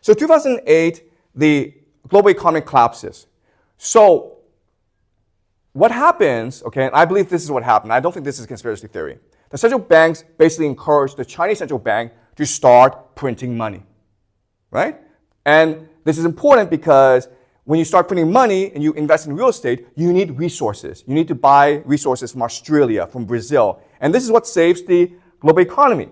So 2008, the global economy collapses. So what happens, okay, and I believe this is what happened. I don't think this is a conspiracy theory. The central banks basically encouraged the Chinese central bank to start printing money, right? And this is important because when you start printing money and you invest in real estate, you need resources. You need to buy resources from Australia, from Brazil. And this is what saves the global economy.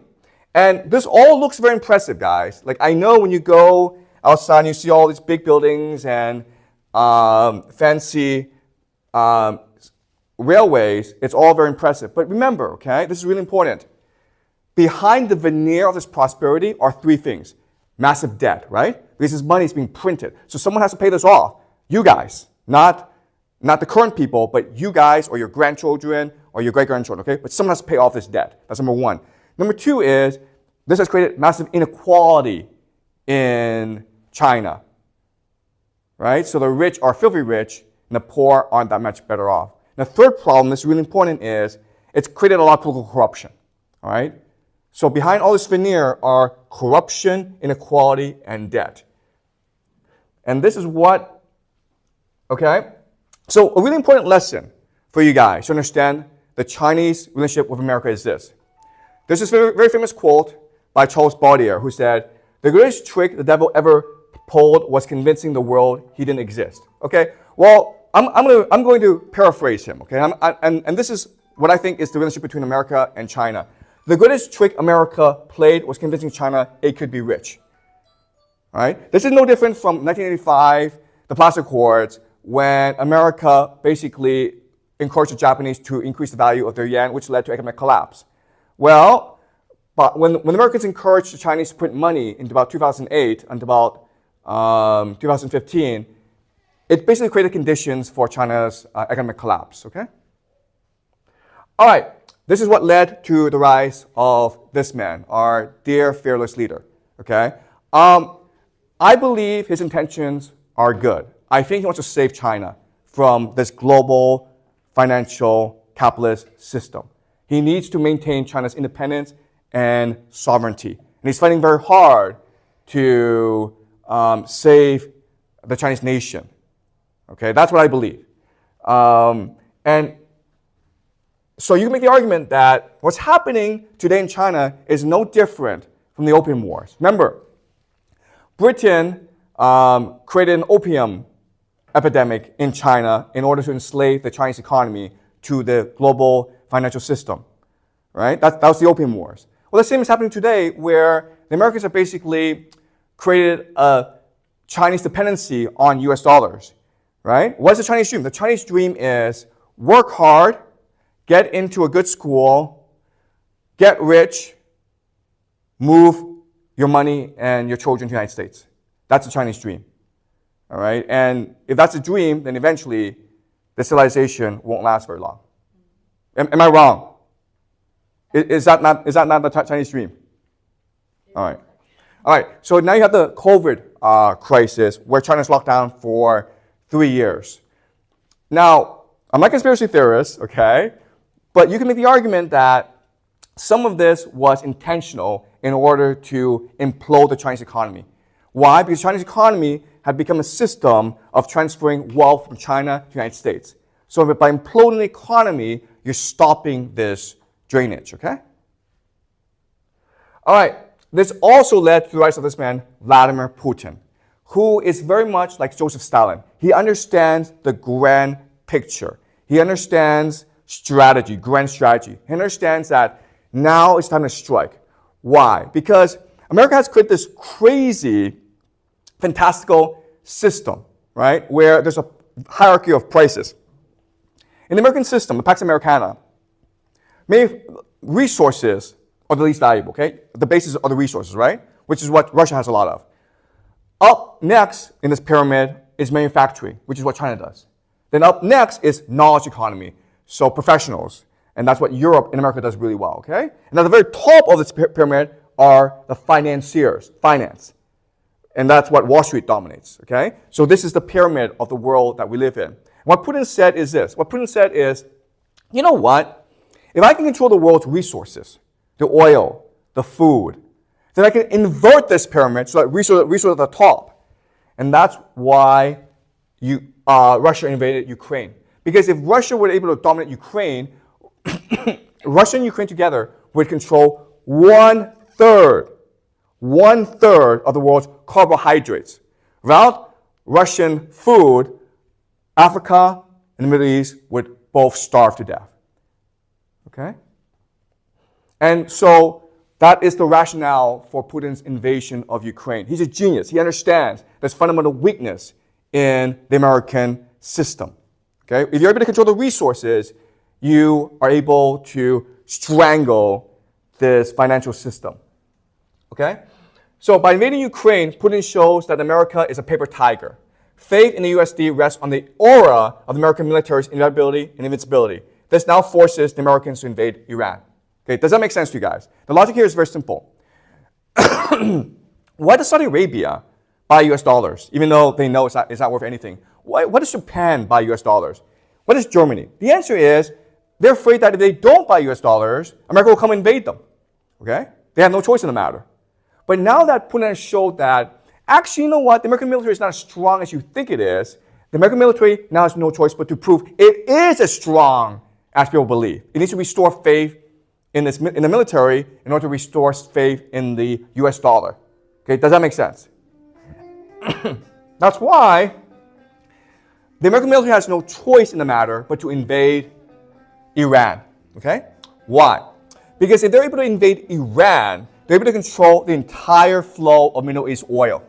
And this all looks very impressive, guys. Like, I know when you go outside and you see all these big buildings and fancy railways, it's all very impressive. But remember, okay, this is really important. Behind the veneer of this prosperity are three things. Massive debt, right? Because this money is being printed. So someone has to pay this off. You guys, not the current people, but you guys or your grandchildren or your great-grandchildren, okay? But someone has to pay off this debt. That's number one. Number two is this has created massive inequality in China, right? So the rich are filthy rich and the poor aren't that much better off. And the third problem that's really important is it's created a lot of political corruption, all right? So behind all this veneer are corruption, inequality, and debt. And this is what, okay? So a really important lesson for you guys to understand the Chinese relationship with America is this. There's this very, very famous quote by Charles Baudelaire who said, "The greatest trick the devil ever pulled was convincing the world he didn't exist." Okay? Well, I'm going to paraphrase him, okay? And this is what I think is the relationship between America and China. The greatest trick America played was convincing China it could be rich. All right? This is no different from 1985, the Plaza Accords, when America basically encouraged the Japanese to increase the value of their yen, which led to economic collapse. Well, but when Americans encouraged the Chinese to print money in about 2008 and about 2015, it basically created conditions for China's economic collapse, okay? All right, this is what led to the rise of this man, our dear fearless leader, okay? I believe his intentions are good. I think he wants to save China from this global financial capitalist system. He needs to maintain China's independence and sovereignty. And he's fighting very hard to save the Chinese nation. Okay, that's what I believe. And so you can make the argument that what's happening today in China is no different from the Opium Wars. Remember, Britain created an opium epidemic in China in order to enslave the Chinese economy to the global financial system, right? That was the Opium Wars. Well, the same is happening today where the Americans have basically created a Chinese dependency on US dollars, right? What's the Chinese dream? The Chinese dream is work hard, get into a good school, get rich, move your money and your children to the United States. That's the Chinese dream, all right? And if that's a dream, then eventually the civilization won't last very long. Am I wrong? Is that not the Chinese dream? All right. All right, so now you have the COVID crisis where China's locked down for 3 years. Now, I'm not a conspiracy theorist, okay? But you can make the argument that some of this was intentional in order to implode the Chinese economy. Why? Because the Chinese economy had become a system of transferring wealth from China to the United States. So by imploding the economy, you're stopping this drainage, okay? All right, this also led to the rise of this man, Vladimir Putin, who is very much like Joseph Stalin. He understands the grand picture. He understands strategy, grand strategy. He understands that now it's time to strike. Why? Because America has created this crazy, fantastical system, right, where there's a hierarchy of prices. In the American system, the Pax Americana, many resources are the least valuable, okay? The basis are the resources, right? Which is what Russia has a lot of. Up next in this pyramid is manufacturing, which is what China does. Then up next is knowledge economy, so professionals. And that's what Europe and America does really well, okay? And at the very top of this pyramid are the financiers, finance. And that's what Wall Street dominates, okay? So this is the pyramid of the world that we live in. What Putin said is this. What Putin said is, you know what? If I can control the world's resources, the oil, the food, then I can invert this pyramid so that resource at the top. And that's why Russia invaded Ukraine. Because if Russia were able to dominate Ukraine, Russia and Ukraine together would control one-third of the world's carbohydrates. Without Russian food, Africa and the Middle East would both starve to death. Okay? And so that is the rationale for Putin's invasion of Ukraine. He's a genius. He understands there's fundamental weakness in the American system. Okay? If you're able to control the resources, you are able to strangle this financial system. Okay? So by invading Ukraine, Putin shows that America is a paper tiger. Faith in the USD rests on the aura of the American military's inevitability and invincibility. This now forces the Americans to invade Iran. Okay, does that make sense to you guys? The logic here is very simple. Why does Saudi Arabia buy US dollars, even though they know it's not worth anything? Why does Japan buy US dollars? What is Germany? The answer is they're afraid that if they don't buy US dollars, America will come and invade them. Okay? They have no choice in the matter. But now that Putin has showed that, actually, you know what? The American military is not as strong as you think it is. The American military now has no choice but to prove it is as strong as people believe. It needs to restore faith in the military in order to restore faith in the US dollar. Okay, does that make sense? That's why the American military has no choice in the matter but to invade Iran. Okay? Why? Because if they're able to invade Iran, they're able to control the entire flow of Middle East oil.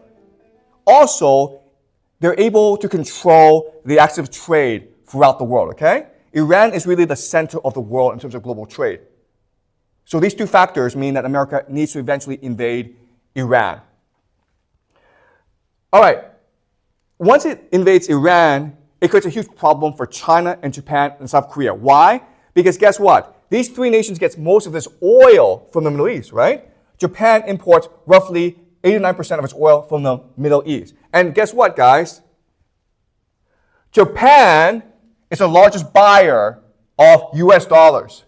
Also, they're able to control the active trade throughout the world, okay? Iran is really the center of the world in terms of global trade. So these two factors mean that America needs to eventually invade Iran. All right. Once it invades Iran, it creates a huge problem for China and Japan and South Korea. Why? Because guess what? These three nations get most of this oil from the Middle East, right? Japan imports roughly 89% of its oil from the Middle East. And guess what, guys? Japan is the largest buyer of US dollars.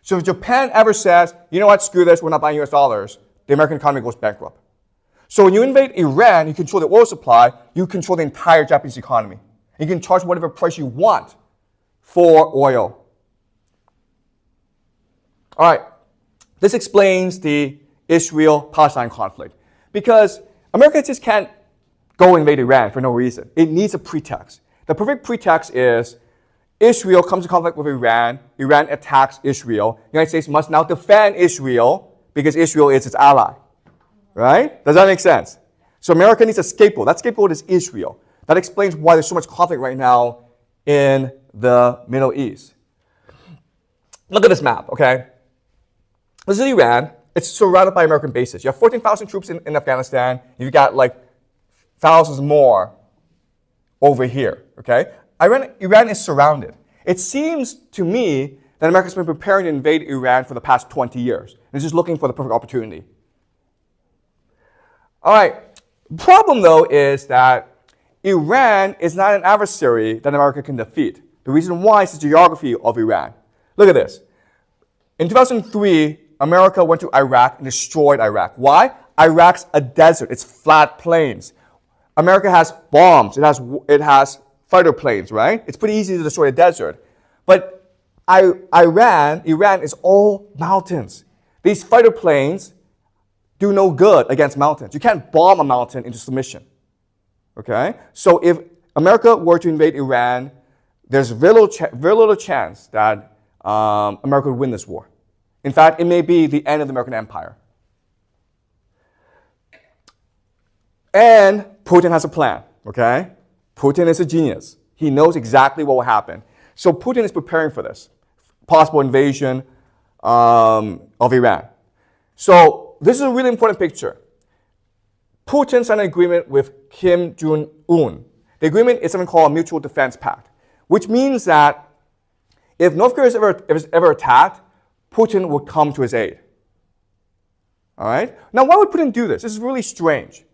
So if Japan ever says, you know what, screw this, we're not buying US dollars, the American economy goes bankrupt. So when you invade Iran, you control the oil supply, you control the entire Japanese economy. You can charge whatever price you want for oil. All right, this explains the Israel-Palestine conflict. Because America just can't go invade Iran for no reason. It needs a pretext. The perfect pretext is Israel comes into conflict with Iran. Iran attacks Israel. The United States must now defend Israel because Israel is its ally. Right? Does that make sense? So America needs a scapegoat. That scapegoat is Israel. That explains why there's so much conflict right now in the Middle East. Look at this map, okay? This is Iran. It's surrounded by American bases. You have 14,000 troops in Afghanistan. You've got like thousands more over here, okay? Iran is surrounded. It seems to me that America's been preparing to invade Iran for the past 20 years. It's just looking for the perfect opportunity. All right. The problem, though, is that Iran is not an adversary that America can defeat. The reason why is the geography of Iran. Look at this. In 2003, America went to Iraq and destroyed Iraq. Why? Iraq's a desert. It's flat plains. America has bombs. It has fighter planes, right? It's pretty easy to destroy a desert. But Iran is all mountains. These fighter planes do no good against mountains. You can't bomb a mountain into submission. Okay? So if America were to invade Iran, there's very little chance that America would win this war. In fact, it may be the end of the American empire. And Putin has a plan, okay? Putin is a genius. He knows exactly what will happen. So Putin is preparing for this possible invasion of Iran. So this is a really important picture. Putin signed an agreement with Kim Jong-un. The agreement is something called a Mutual Defense Pact, which means that if North Korea is ever attacked, Putin would come to his aid. All right? Now, why would Putin do this? This is really strange.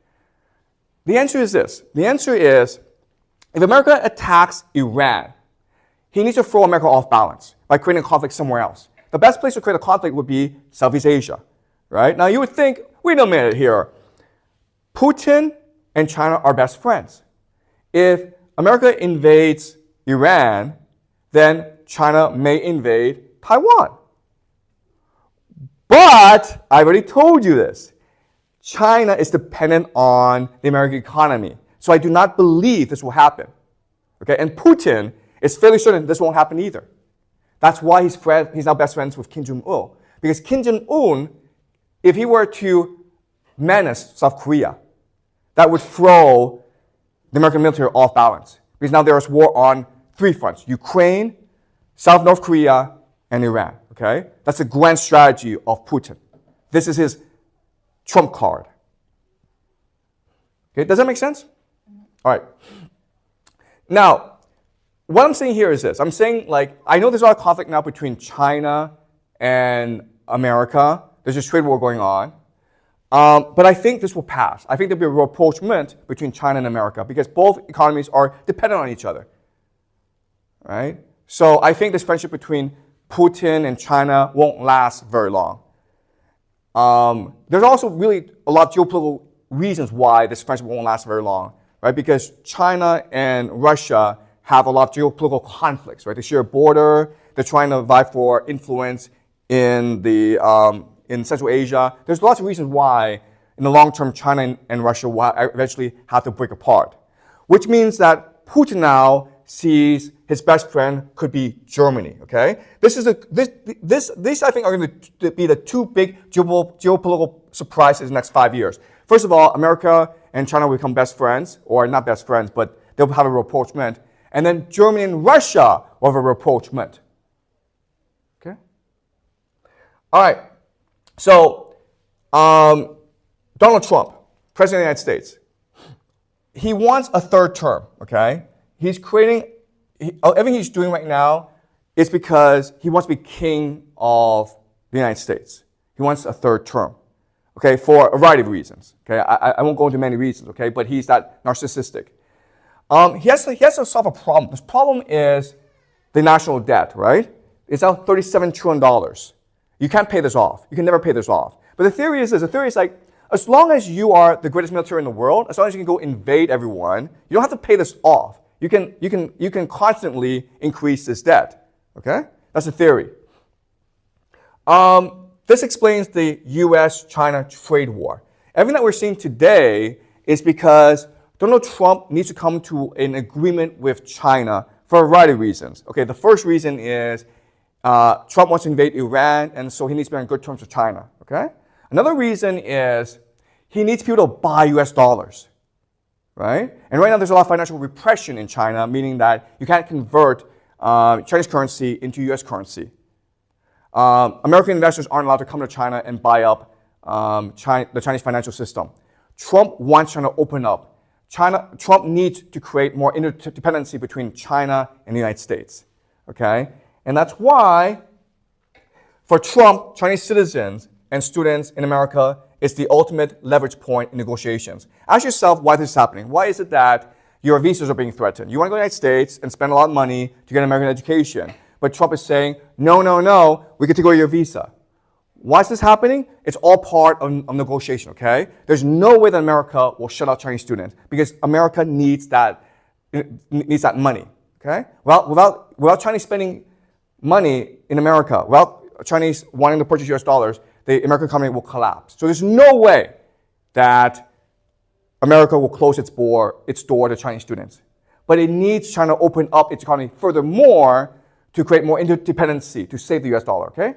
The answer is this. The answer is, if America attacks Iran, he needs to throw America off balance by creating a conflict somewhere else. The best place to create a conflict would be Southeast Asia, right? Now, you would think, wait a minute here. Putin and China are best friends. If America invades Iran, then China may invade Taiwan. But I already told you this. China is dependent on the American economy. So I do not believe this will happen. Okay? And Putin is fairly certain this won't happen either. That's why he's now best friends with Kim Jong-un. Because Kim Jong-un, if he were to menace South Korea, that would throw the American military off balance. Because now there is war on 3 fronts: Ukraine, South North Korea, and Iran. Okay? That's the grand strategy of Putin. This is his trump card. Okay, does that make sense? All right. Now, what I'm saying here is this. I'm saying, like, I know there's a lot of conflict now between China and America. There's a trade war going on. But I think this will pass. I think there'll be a rapprochement between China and America because both economies are dependent on each other. Right? So I think this friendship between Putin and China won't last very long. There's also really a lot of geopolitical reasons why this friendship won't last very long, right? Because China and Russia have a lot of geopolitical conflicts, right? They share a border. They're trying to vie for influence in Central Asia. There's lots of reasons why, in the long term, China and Russia will eventually have to break apart, which means that Putin now sees his best friend could be Germany. Okay, these I think are going to be the 2 big geopolitical surprises in the next 5 years. First of all, America and China will become best friends, or not best friends, but they'll have a rapprochement. And then Germany and Russia will have a rapprochement. Okay. All right. So Donald Trump, President of the United States, he wants a 3rd term. Okay. He's creating, everything he's doing right now is because he wants to be king of the United States. He wants a 3rd term, okay, for a variety of reasons. Okay, I won't go into many reasons, okay, but he's that narcissistic. He has to solve a problem. This problem is the national debt, right? It's now $37 trillion. You can't pay this off. You can never pay this off. But the theory is this. The theory is like, as long as you are the greatest military in the world, as long as you can go invade everyone, you don't have to pay this off. You can constantly increase this debt. Okay? That's the theory. This explains the US-China trade war. Everything that we're seeing today is because Donald Trump needs to come to an agreement with China for a variety of reasons. Okay, the first reason is Trump wants to invade Iran, and so he needs to be on good terms with China. Okay? Another reason is he needs people to buy US dollars. Right? And right now there's a lot of financial repression in China, meaning that you can't convert Chinese currency into US currency. American investors aren't allowed to come to China and buy up the Chinese financial system. Trump wants China to open up. Trump needs to create more interdependency between China and the United States. Okay? And that's why, for Trump, Chinese citizens and students in America is the ultimate leverage point in negotiations. Ask yourself why this is happening. Why is it that your visas are being threatened? You want to go to the United States and spend a lot of money to get an American education. But Trump is saying, no, no, no, we get to go to your visa. Why is this happening? It's all part of negotiation, okay? There's no way that America will shut out Chinese students because America needs that money, okay? Well, without Chinese spending money in America, without Chinese wanting to purchase US dollars, the American economy will collapse. So there's no way that America will close its door to Chinese students. But it needs China to open up its economy furthermore to create more interdependency to save the US dollar, okay?